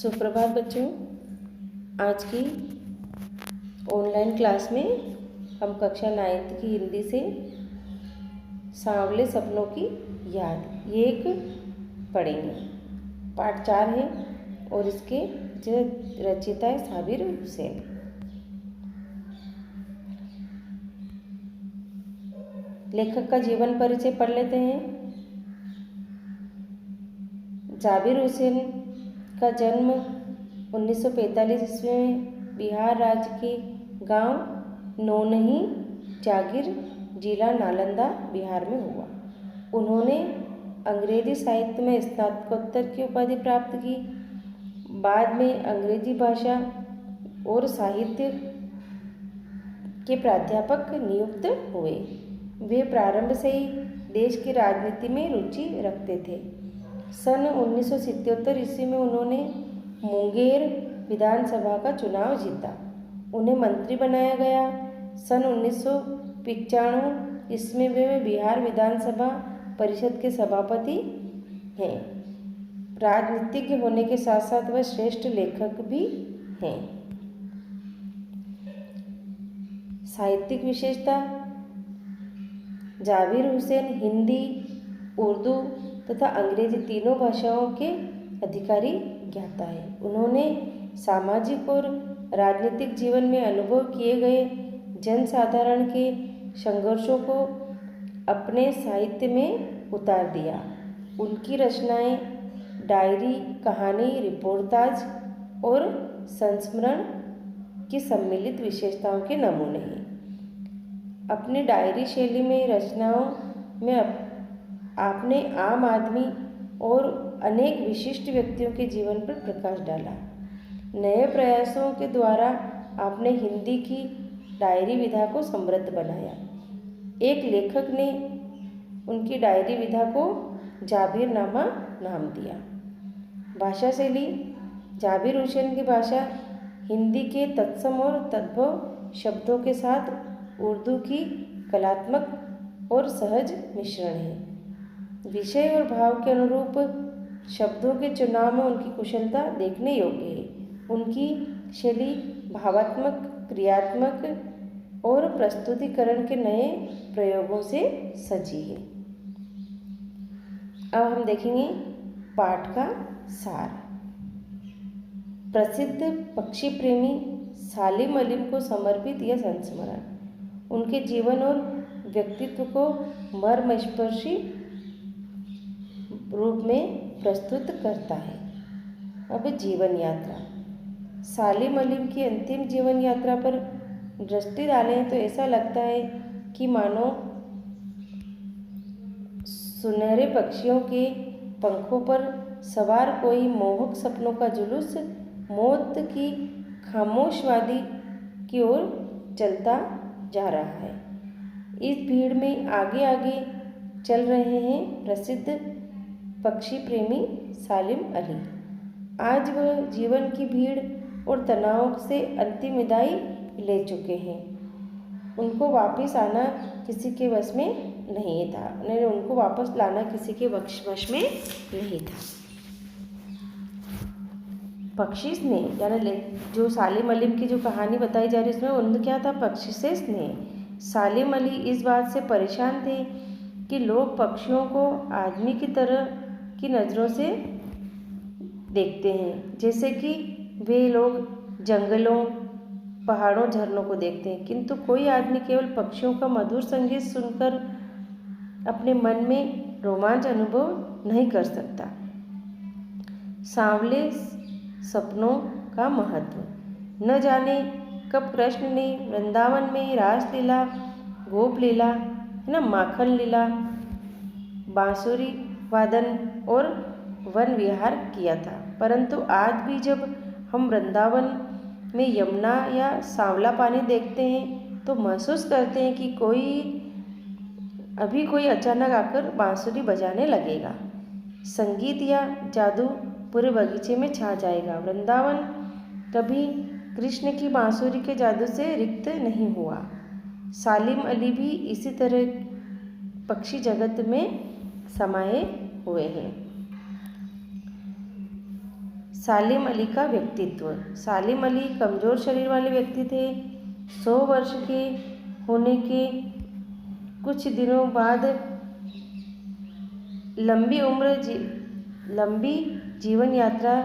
सुप्रभात बच्चों। आज की ऑनलाइन क्लास में हम कक्षा 9th की हिंदी से सांवले सपनों की याद ये एक पढ़ेंगे। पाठ 4 है और इसके जो रचयिता है साबिर हुसैन। लेखक का जीवन परिचय पढ़ लेते हैं। साबिर हुसैन का जन्म 1945 ईस्वी में बिहार राज्य के गांव नौनही जागीर जिला नालंदा बिहार में हुआ। उन्होंने अंग्रेजी साहित्य में स्नातकोत्तर की उपाधि प्राप्त की। बाद में अंग्रेजी भाषा और साहित्य के प्राध्यापक नियुक्त हुए। वे प्रारंभ से ही देश की राजनीति में रुचि रखते थे। सन 1977 ईस्वी में उन्होंने मुंगेर विधानसभा का चुनाव जीता। उन्हें मंत्री बनाया गया। सन 1995 ईस्वी में वे बिहार विधानसभा परिषद के सभापति हैं। राजनीतिज्ञ होने के साथ साथ वह श्रेष्ठ लेखक भी हैं। साहित्यिक विशेषता: साबिर हुसैन हिंदी, उर्दू तथा अंग्रेजी तीनों भाषाओं के अधिकारी ज्ञाता है। उन्होंने सामाजिक और राजनीतिक जीवन में अनुभव किए गए जनसाधारण के संघर्षों को अपने साहित्य में उतार दिया। उनकी रचनाएं डायरी, कहानी, रिपोर्टाज और संस्मरण की सम्मिलित विशेषताओं के नमूने हैं। अपनी डायरी शैली में रचनाओं में आपने आम आदमी और अनेक विशिष्ट व्यक्तियों के जीवन पर प्रकाश डाला। नए प्रयासों के द्वारा आपने हिंदी की डायरी विधा को समृद्ध बनाया। एक लेखक ने उनकी डायरी विधा को जाबिरनामा नाम दिया। भाषा शैली: साबिर हुसैन की भाषा हिंदी के तत्सम और तद्भव शब्दों के साथ उर्दू की कलात्मक और सहज मिश्रण है। विषय और भाव के अनुरूप शब्दों के चुनाव में उनकी कुशलता देखने योग्य है। उनकी शैली भावात्मक, क्रियात्मक और प्रस्तुतिकरण के नए प्रयोगों से सजी है। अब हम देखेंगे पाठ का सार। प्रसिद्ध पक्षी प्रेमी सालिम अली को समर्पित यह संस्मरण उनके जीवन और व्यक्तित्व को मर्मस्पर्शी रूप में प्रस्तुत करता है। अब जीवन यात्रा: सालिम अली की अंतिम जीवन यात्रा पर दृष्टि डालें तो ऐसा लगता है कि मानो सुनहरे पक्षियों के पंखों पर सवार कोई मोहक सपनों का जुलूस मौत की खामोश वादी की ओर चलता जा रहा है। इस भीड़ में आगे आगे चल रहे हैं प्रसिद्ध पक्षी प्रेमी सालिम अली। आज वह जीवन की भीड़ और तनाव से अंतिम विदाई ले चुके हैं। उनको वापस आना किसी के वश में नहीं था। उनको वापस लाना किसी के वश में नहीं था। पक्षी स्नेह यानी जो सालिम अली की जो कहानी बताई जा रही है उसमें उनका क्या था? पक्षी से स्नेह। सालिम अली इस बात से परेशान थे कि लोग पक्षियों को आदमी की तरह की नज़रों से देखते हैं, जैसे कि वे लोग जंगलों, पहाड़ों, झरनों को देखते हैं, किंतु कोई आदमी केवल पक्षियों का मधुर संगीत सुनकर अपने मन में रोमांच अनुभव नहीं कर सकता। सांवले सपनों का महत्व: न जाने कब कृष्ण ने वृंदावन में रासलीला, गोप लीला, माखन लीला, बांसुरी वादन और वन विहार किया था, परंतु आज भी जब हम वृंदावन में यमुना या सांवला पानी देखते हैं तो महसूस करते हैं कि कोई अचानक आकर बांसुरी बजाने लगेगा। संगीत या जादू पूरे बगीचे में छा जाएगा। वृंदावन कभी कृष्ण की बांसुरी के जादू से रिक्त नहीं हुआ। सालिम अली भी इसी तरह पक्षी जगत में समाये हुए हैं। सालिम अली का व्यक्तित्व। सालिम अली कमज़ोर शरीर वाले व्यक्ति थे। 100 वर्ष के होने के कुछ दिनों बाद लंबी जीवन यात्रा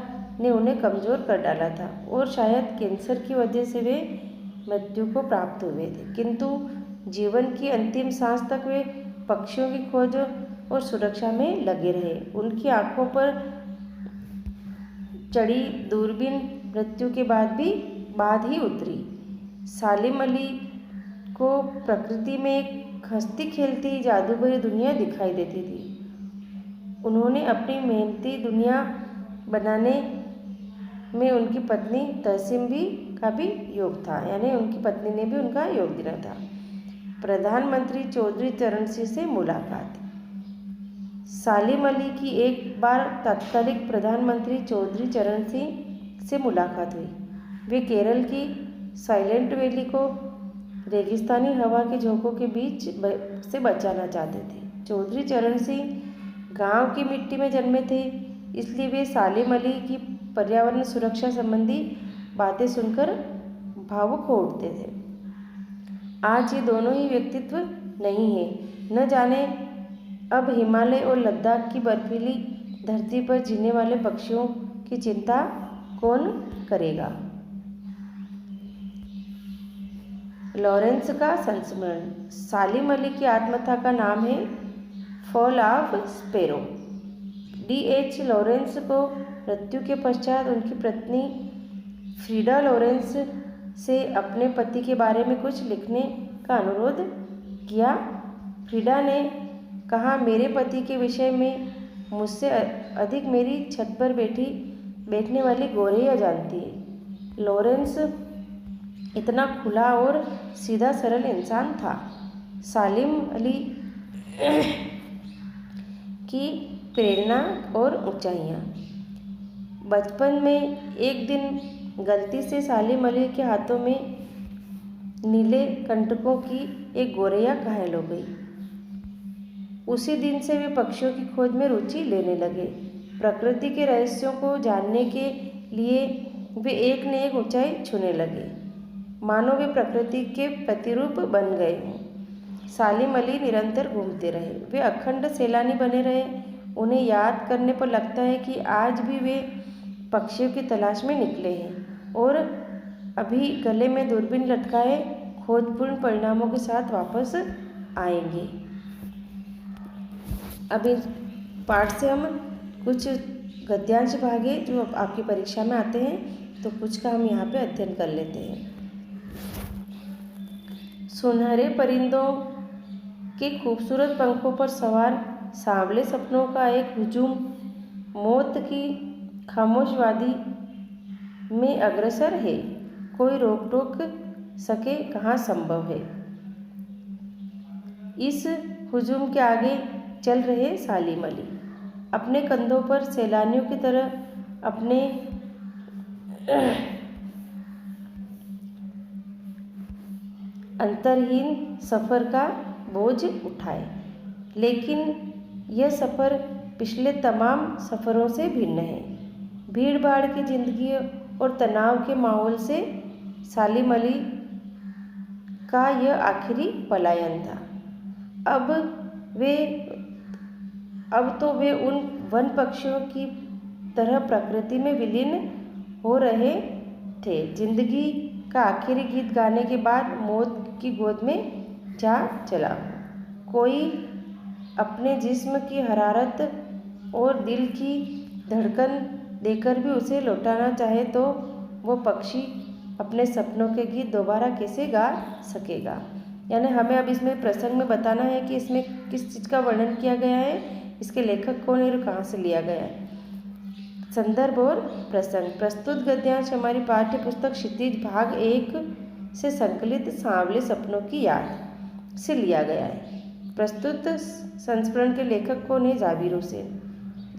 ने उन्हें कमज़ोर कर डाला था और शायद कैंसर की वजह से वे मृत्यु को प्राप्त हुए थे। किंतु जीवन की अंतिम सांस तक वे पक्षियों की खोज और सुरक्षा में लगे रहे। उनकी आंखों पर चढ़ी दूरबीन मृत्यु के बाद ही उतरी। सालिम अली को प्रकृति में एक हंसती खेलती जादू भरी दुनिया दिखाई देती थी। उन्होंने अपनी मेहनती दुनिया बनाने में उनकी पत्नी तहसीम का भी योग था, यानी उनकी पत्नी ने भी उनका योग दिया था। प्रधानमंत्री चौधरी चरण सिंह से मुलाकात। सालिम अली की एक बार तत्कालीन प्रधानमंत्री चौधरी चरण सिंह से मुलाकात हुई। वे केरल की साइलेंट वैली को रेगिस्तानी हवा के झोंकों के बीच से बचाना चाहते थे। चौधरी चरण सिंह गांव की मिट्टी में जन्मे थे, इसलिए वे सालिम अली की पर्यावरण सुरक्षा संबंधी बातें सुनकर भावुक हो उठते थे। आज ये दोनों ही व्यक्तित्व नहीं है। न जाने अब हिमालय और लद्दाख की बर्फीली धरती पर जीने वाले पक्षियों की चिंता कौन करेगा। लॉरेंस का संस्मरण। सालिम अली की आत्मकथा का नाम है fall of sparrow. D.H. Lawrence को मृत्यु के पश्चात उनकी पत्नी फ्रीडा लॉरेंस से अपने पति के बारे में कुछ लिखने का अनुरोध किया। फ्रीडा ने कहा, मेरे पति के विषय में मुझसे अधिक मेरी छत पर बैठने वाली गौरैया जानती है। लॉरेंस इतना खुला और सीधा सरल इंसान था। सालिम अली की प्रेरणा और ऊंचाइयाँ। बचपन में एक दिन गलती से सालिम अली के हाथों में नीले कंटकों की एक गौरैया घायल हो गई। उसी दिन से वे पक्षियों की खोज में रुचि लेने लगे। प्रकृति के रहस्यों को जानने के लिए वे एक न एक ऊंचाई छूने लगे, मानो वे प्रकृति के प्रतिरूप बन गए हों। सालिम अली निरंतर घूमते रहे। वे अखंड सैलानी बने रहे। उन्हें याद करने पर लगता है कि आज भी वे पक्षियों की तलाश में निकले हैं और अभी गले में दूरबीन लटकाए खोजपूर्ण परिणामों के साथ वापस आएंगे। अब इस पाठ से हम कुछ गद्यांश भागे जो आपकी परीक्षा में आते हैं, तो कुछ का हम यहाँ पे अध्ययन कर लेते हैं। सुनहरे परिंदों के खूबसूरत पंखों पर सवार सांवले सपनों का एक हुजूम मौत की खामोश वादी में अग्रसर है। कोई रोक टोक सके कहाँ संभव है। इस हुजूम के आगे चल रहे सालिम अली अपने कंधों पर सैलानियों की तरह अपने अंतरहीन सफ़र का बोझ उठाए। लेकिन यह सफ़र पिछले तमाम सफ़रों से भिन्न है। भीड़ भाड़ की ज़िंदगी और तनाव के माहौल से सालिम अली का यह आखिरी पलायन था। अब तो वे उन वन पक्षियों की तरह प्रकृति में विलीन हो रहे थे। जिंदगी का आखिरी गीत गाने के बाद मौत की गोद में जा चला। कोई अपने जिस्म की हरारत और दिल की धड़कन देकर भी उसे लौटाना चाहे तो वो पक्षी अपने सपनों के गीत दोबारा कैसे गा सकेगा। यानी हमें अब इसमें प्रसंग में बताना है कि इसमें किस चीज़ का वर्णन किया गया है, इसके लेखक कौन है और कहाँ से लिया गया है। संदर्भ और प्रसंग। प्रस्तुत गद्यांश हमारी पाठ्य पुस्तक क्षितिज भाग 1 से संकलित सांवले सपनों की याद से लिया गया है। प्रस्तुत संस्करण के लेखक कौन है? जाबिर हुसैन।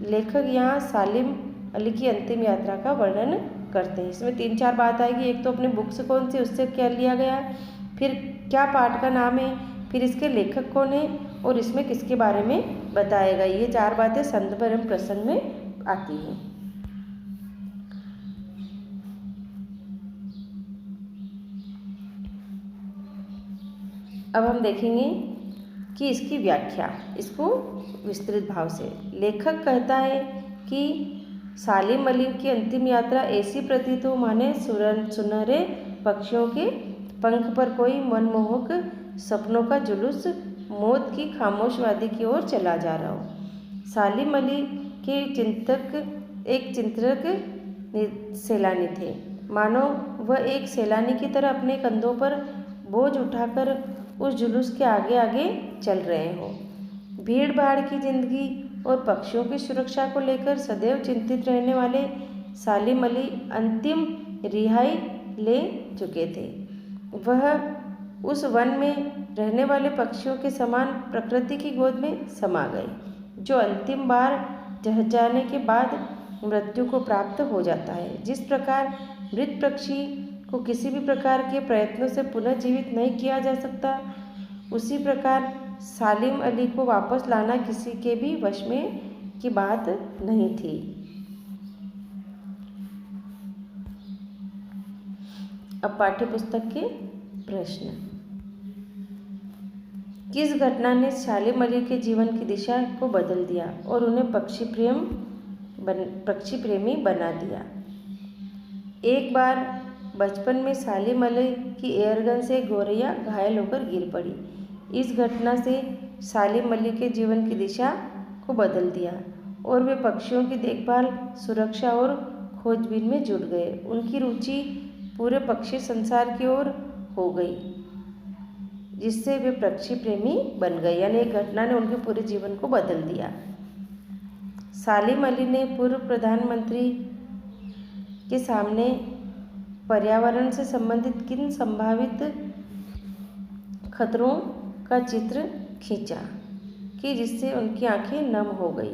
लेखक यहाँ सालिम अली की अंतिम यात्रा का वर्णन करते हैं। इसमें 3-4 बात आएगी। एक तो अपने बुक से कौन सी, उससे क्या लिया गया है, फिर क्या पाठ का नाम है, फिर इसके लेखक कौन है और इसमें किसके बारे में बताया गया। ये 4 बातें संदर्भ एवं प्रसंग में आती हैं। अब हम देखेंगे कि इसकी व्याख्या, इसको विस्तृत भाव से। लेखक कहता है कि सालिम अली की अंतिम यात्रा ऐसी प्रतीत हो माने सुनहरे पक्षियों के पंख पर कोई मनमोहक सपनों का जुलूस मौत की खामोश वादी की ओर चला जा रहा हो। सालिम अली के चिंतक सैलानी थे, मानो वह एक सैलानी की तरह अपने कंधों पर बोझ उठाकर उस जुलूस के आगे आगे चल रहे हों। भीड़ भाड़ की जिंदगी और पक्षियों की सुरक्षा को लेकर सदैव चिंतित रहने वाले सालिम अली अंतिम रिहाई ले चुके थे। वह उस वन में रहने वाले पक्षियों के समान प्रकृति की गोद में समा गए, जो अंतिम बार जहजाने के बाद मृत्यु को प्राप्त हो जाता है। जिस प्रकार मृत पक्षी को किसी भी प्रकार के प्रयत्नों से पुनः जीवित नहीं किया जा सकता, उसी प्रकार सालिम अली को वापस लाना किसी के भी वश में की बात नहीं थी। अब पाठ्यपुस्तक के प्रश्न। किस घटना ने सालिम अली के जीवन की दिशा को बदल दिया और उन्हें पक्षी प्रेमी बना दिया? एक बार बचपन में सालिम अली की एयरगन से गौरैया घायल होकर गिर पड़ी। इस घटना से सालिम अली के जीवन की दिशा को बदल दिया और वे पक्षियों की देखभाल, सुरक्षा और खोजबीन में जुट गए। उनकी रुचि पूरे पक्षी संसार की ओर हो गई, जिससे वे पक्षी प्रेमी बन गए। यानी एक घटना ने उनके पूरे जीवन को बदल दिया। सालिम अली ने पूर्व प्रधानमंत्री के सामने पर्यावरण से संबंधित किन संभावित खतरों का चित्र खींचा कि जिससे उनकी आंखें नम हो गई?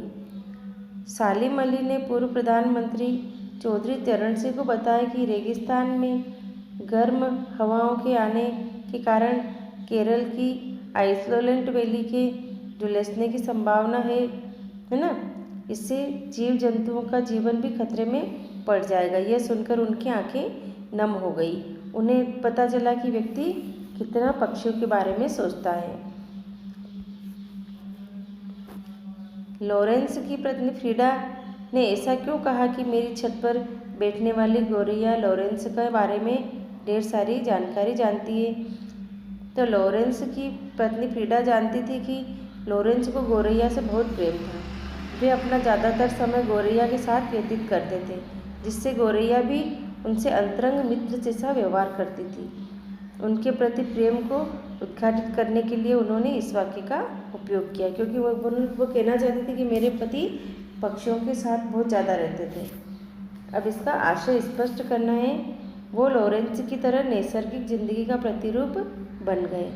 सालिम अली ने पूर्व प्रधानमंत्री चौधरी चरण सिंह को बताया कि रेगिस्तान में गर्म हवाओं के आने के कारण केरल की आइसलैंड वैली के झुलसने की संभावना है ना। इससे जीव जंतुओं का जीवन भी खतरे में पड़ जाएगा। यह सुनकर उनकी आंखें नम हो गई। उन्हें पता चला कि व्यक्ति कितना पक्षियों के बारे में सोचता है। लॉरेंस की पत्नी फ्रीडा ने ऐसा क्यों कहा कि मेरी छत पर बैठने वाली गौरैया लॉरेंस के बारे में ढेर सारी जानकारी जानती है? तो लॉरेंस की पत्नी फ्रीडा जानती थी कि लॉरेंस को गौरैया से बहुत प्रेम था। वे अपना ज़्यादातर समय गौरैया के साथ व्यतीत करते थे, जिससे गौरैया भी उनसे अंतरंग मित्र जैसा व्यवहार करती थी। उनके प्रति प्रेम को उद्घाटित करने के लिए उन्होंने इस वाक्य का उपयोग किया, क्योंकि वो कहना चाहती थी कि मेरे पति पक्षियों के साथ बहुत ज़्यादा रहते थे। अब इसका आशय स्पष्ट करना है। वो लॉरेंस की तरह नैसर्गिक जिंदगी का प्रतिरूप बन गए।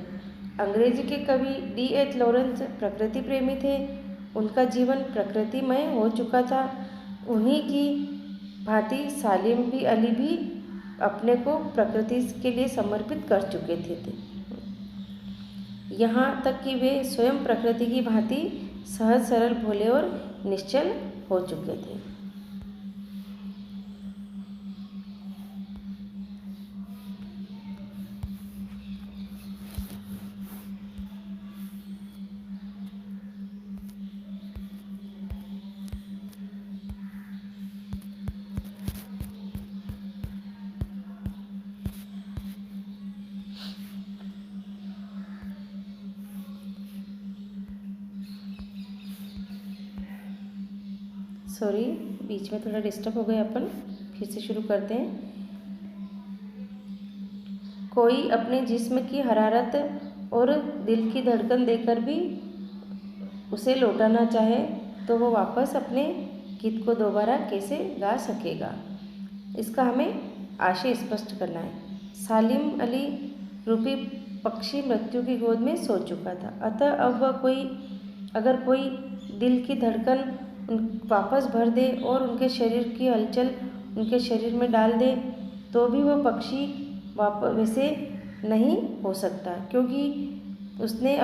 अंग्रेजी के कवि D.H. लॉरेंस प्रकृति प्रेमी थे। उनका जीवन प्रकृतिमय हो चुका था। उन्हीं की भांति सालिम अली भी अपने को प्रकृति के लिए समर्पित कर चुके थे। यहाँ तक कि वे स्वयं प्रकृति की भांति सहज, सरल, भोले और निश्चल हो चुके थे। सॉरी, बीच में थोड़ा डिस्टर्ब हो गए। अपन फिर से शुरू करते हैं। कोई अपने जिस्म की हरारत और दिल की धड़कन देकर भी उसे लौटाना चाहे तो वो वापस अपने गीत को दोबारा कैसे गा सकेगा? इसका हमें आशय स्पष्ट करना है। सालिम अली रूपी पक्षी मृत्यु की गोद में सो चुका था। अतः अब वह अगर कोई दिल की धड़कन वापस भर दे और उनके शरीर की हलचल उनके शरीर में डाल दे, तो भी वह पक्षी वैसे नहीं हो सकता, क्योंकि उसने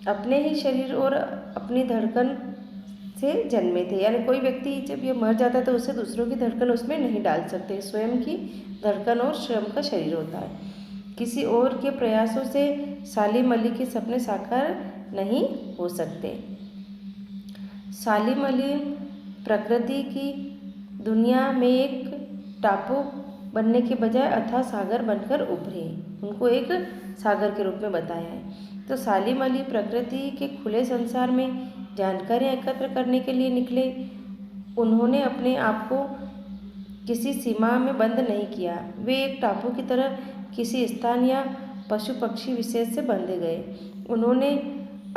अपने ही शरीर और अपनी धड़कन से जन्मे थे। यानी कोई व्यक्ति जब ये मर जाता है तो उसे दूसरों की धड़कन उसमें नहीं डाल सकते। स्वयं की धड़कन और स्वयं का शरीर होता है। किसी और के प्रयासों से सालिम अली के सपने साकार नहीं हो सकते। सालिम अली प्रकृति की दुनिया में एक टापू बनने के बजाय अथाह सागर बनकर उभरे, उनको एक सागर के रूप में बताया है। तो सालिम अली प्रकृति के खुले संसार में जानकारियाँ एकत्र करने के लिए निकले। उन्होंने अपने आप को किसी सीमा में बंद नहीं किया। वे एक टापू की तरह किसी स्थान या पशु पक्षी विशेष से बंधे गए। उन्होंने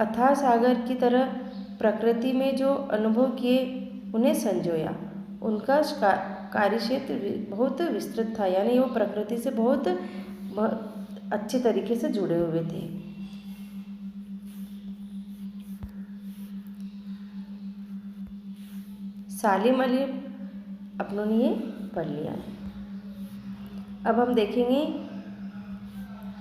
अथाह सागर की तरह प्रकृति में जो अनुभव किए उन्हें संजोया। उनका कार्यक्षेत्र बहुत विस्तृत था, यानी वो प्रकृति से बहुत अच्छे तरीके से जुड़े हुए थे। सालिम अली अपनों ने ये पढ़ लिया है। अब हम देखेंगे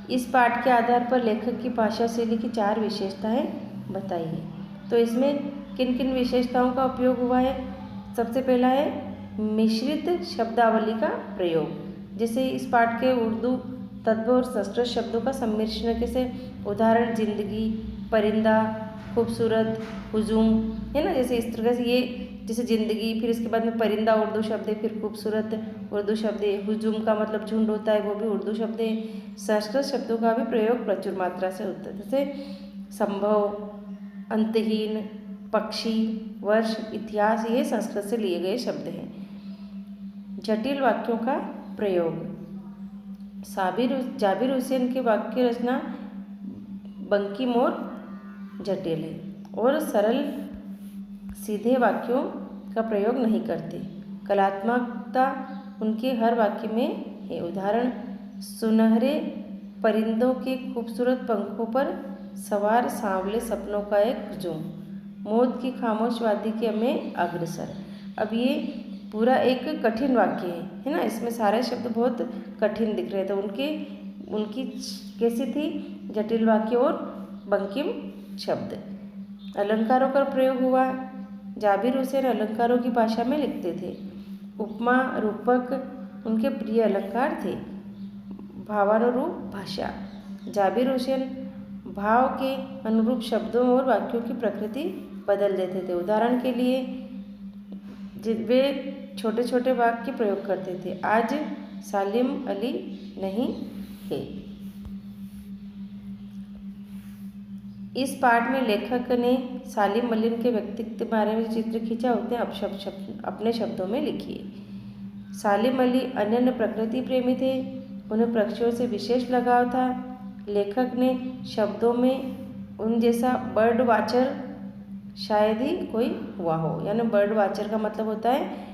इस पाठ के आधार पर लेखक की भाषा शैली की 4 विशेषताएं बताइए। तो इसमें किन किन विशेषताओं का उपयोग हुआ है? सबसे पहला है मिश्रित शब्दावली का प्रयोग। जैसे इस पाठ के उर्दू तद्भव और संस्कृत शब्दों का सम्मिश्रण, जैसे उदाहरण जिंदगी, परिंदा, खूबसूरत, हुजूम, है ना। जैसे इस तरह से ये जैसे जिंदगी, फिर इसके बाद में परिंदा उर्दू शब्द है, फिर खूबसूरत उर्दू शब्द है, हुजूम का मतलब झुंड होता है, वो भी उर्दू शब्द है। संस्कृत शब्दों का भी प्रयोग प्रचुर मात्रा से होता है, जैसे संभव, अंतहीन, पक्षी, वर्ष, इतिहास, ये संस्कृत से लिए गए शब्द हैं। जटिल वाक्यों का प्रयोग। जाबिर हुसैन के वाक्य रचना बंकिम और जटिल है और सरल सीधे वाक्यों का प्रयोग नहीं करते। कलात्मकता उनके हर वाक्य में है। उदाहरण सुनहरे परिंदों के खूबसूरत पंखों पर सवार सांवले सपनों का एक हुजूम, मौत की खामोश वादी के में अग्रसर। अब ये पूरा एक कठिन वाक्य है ना। इसमें सारे शब्द बहुत कठिन दिख रहे थे। उनकी कैसी थी? जटिल वाक्य और बंकिम शब्द। अलंकारों का प्रयोग हुआ। जाबिर हुसैन अलंकारों की भाषा में लिखते थे। उपमा रूपक उनके प्रिय अलंकार थे। भावानुरूप भाषा। जाबिर हुसैन भाव के अनुरूप शब्दों और वाक्यों की प्रकृति बदल देते थे। उदाहरण के लिए वे छोटे छोटे वाक्य प्रयोग करते थे। आज सालिम अली नहीं है। इस पाठ में लेखक ने सालिम अली के व्यक्तित्व के बारे में चित्र खींचा, उन्हें अपने शब्दों में लिखिए। सालिम अली अनन्य प्रकृति प्रेमी थे। उन्हें पक्षियों से विशेष लगाव था। लेखक ने शब्दों में उन जैसा बर्ड वाचर शायद ही कोई हुआ हो, यानी बर्ड वाचर का मतलब होता है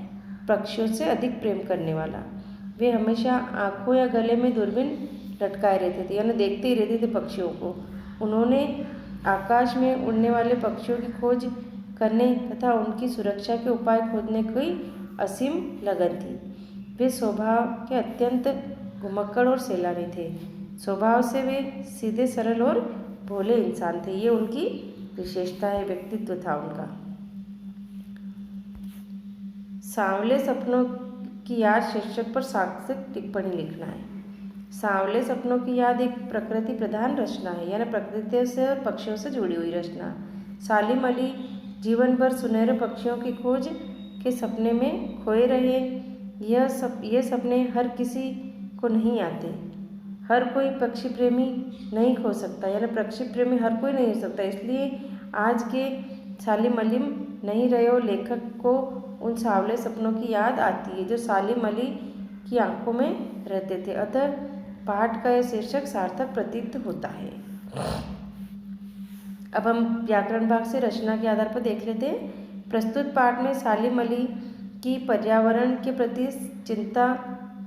पक्षियों से अधिक प्रेम करने वाला। वे हमेशा आँखों या गले में दूरबीन लटकाए रहते थे, यानी देखते ही रहते थे पक्षियों को। उन्होंने आकाश में उड़ने वाले पक्षियों की खोज करने तथा उनकी सुरक्षा के उपाय खोजने की असीम लगन थी। वे स्वभाव के अत्यंत घुमक्कड़ और सैलानी थे। स्वभाव से वे सीधे सरल और भोले इंसान थे। ये उनकी विशेषता है, व्यक्तित्व था उनका। सांवले सपनों की याद शीर्षक पर सार्थक टिप्पणी लिखना है। सांवले सपनों की याद एक प्रकृति प्रधान रचना है, यानी प्रकृति से और पक्षियों से जुड़ी हुई रचना। सालिम अली जीवन भर सुनहरे पक्षियों की खोज के सपने में खोए रहे। ये सपने हर किसी को नहीं आते। हर कोई पक्षी प्रेमी नहीं हो सकता, यानी पक्षी प्रेमी हर कोई नहीं हो सकता। इसलिए आज के सालिम अली नहीं रहे और लेखक को उन सांवले सपनों की याद आती है जो सालिम अली की आंखों में रहते थे। अतः पाठ का यह शीर्षक सार्थक प्रतीत होता है। अब हम व्याकरण भाग से रचना के आधार पर देख लेते हैं। प्रस्तुत पाठ में सालिम अली की पर्यावरण के प्रति चिंता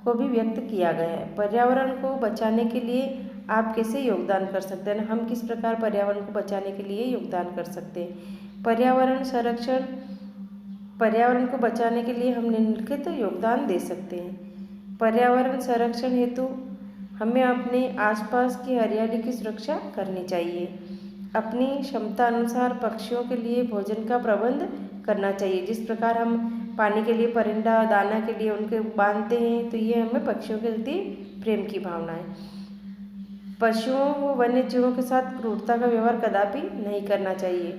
को भी व्यक्त किया गया है। पर्यावरण को बचाने के लिए आप कैसे योगदान कर सकते हैं? हम किस प्रकार पर्यावरण को बचाने के लिए योगदान कर सकते हैं? पर्यावरण संरक्षण। पर्यावरण को बचाने के लिए हम निम्नलिखित योगदान दे सकते हैं। पर्यावरण संरक्षण हेतु हमें अपने आसपास की हरियाली की सुरक्षा करनी चाहिए। अपनी क्षमता अनुसार पक्षियों के लिए भोजन का प्रबंध करना चाहिए। जिस प्रकार हम पानी के लिए परिंदा, दाना के लिए उनके बांधते हैं, तो ये हमें पक्षियों के प्रति प्रेम की भावना है। पशुओं व वन्य जीवों के साथ क्रूरता का व्यवहार कदापि नहीं करना चाहिए।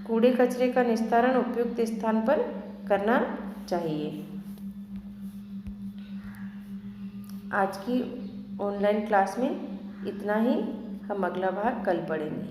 कूड़े कचरे का निस्तारण उपयुक्त स्थान पर करना चाहिए। आज की ऑनलाइन क्लास में इतना ही। हम अगला भाग कल पढ़ेंगे।